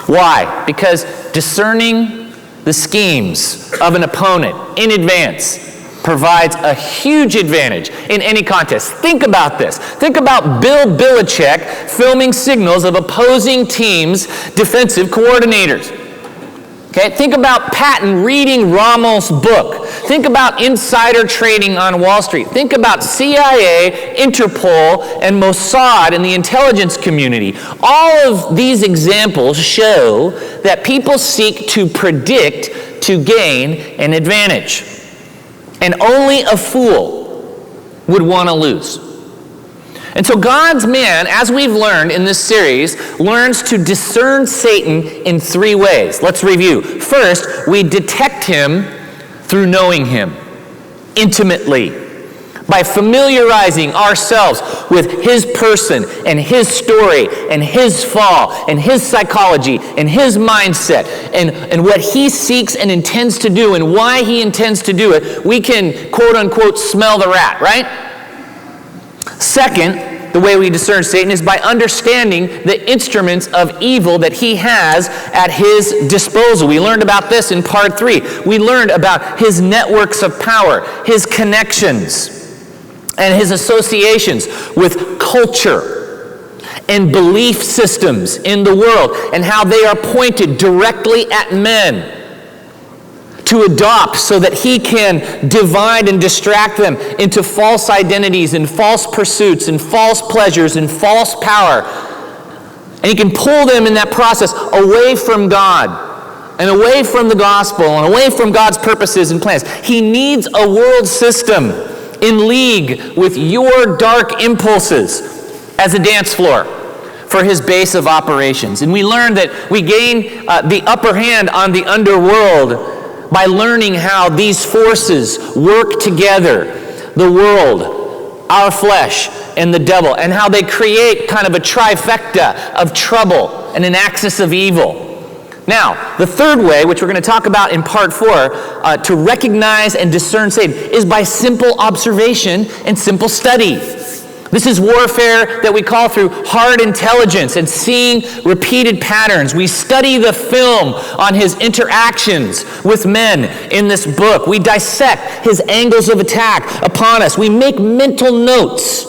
Why? Because discerning the schemes of an opponent in advance provides a huge advantage in any contest. Think about this. Think about Bill Belichick filming signals of opposing teams' defensive coordinators. Okay? Think about Patton reading Rommel's book. Think about insider trading on Wall Street. Think about CIA, Interpol, and Mossad in the intelligence community. All of these examples show that people seek to predict to gain an advantage. And only a fool would want to lose. And so God's man, as we've learned in this series, learns to discern Satan in three ways. Let's review. First, we detect him through knowing him intimately, by familiarizing ourselves with his person and his story and his fall and his psychology and his mindset and what he seeks and intends to do and why he intends to do it. We can, quote unquote, smell the rat, right? Second, the way we discern Satan is by understanding the instruments of evil that he has at his disposal. We learned about this in part 3. We learned about his networks of power, his connections, and his associations with culture and belief systems in the world, and how they are pointed directly at men to adopt so that he can divide and distract them into false identities and false pursuits and false pleasures and false power. And he can pull them in that process away from God and away from the gospel and away from God's purposes and plans. He needs a world system in league with your dark impulses as a dance floor for his base of operations. And we learned that we gain the upper hand on the underworld by learning how these forces work together, the world, our flesh, and the devil, and how they create kind of a trifecta of trouble and an axis of evil. Now, the third way, which we're going to talk about in part 4, to recognize and discern Satan, is by simple observation and simple study. This is warfare that we call through hard intelligence and seeing repeated patterns. We study the film on his interactions with men in this book. We dissect his angles of attack upon us. We make mental notes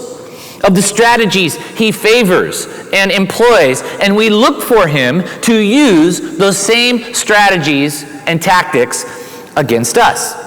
of the strategies he favors and employs, and we look for him to use those same strategies and tactics against us.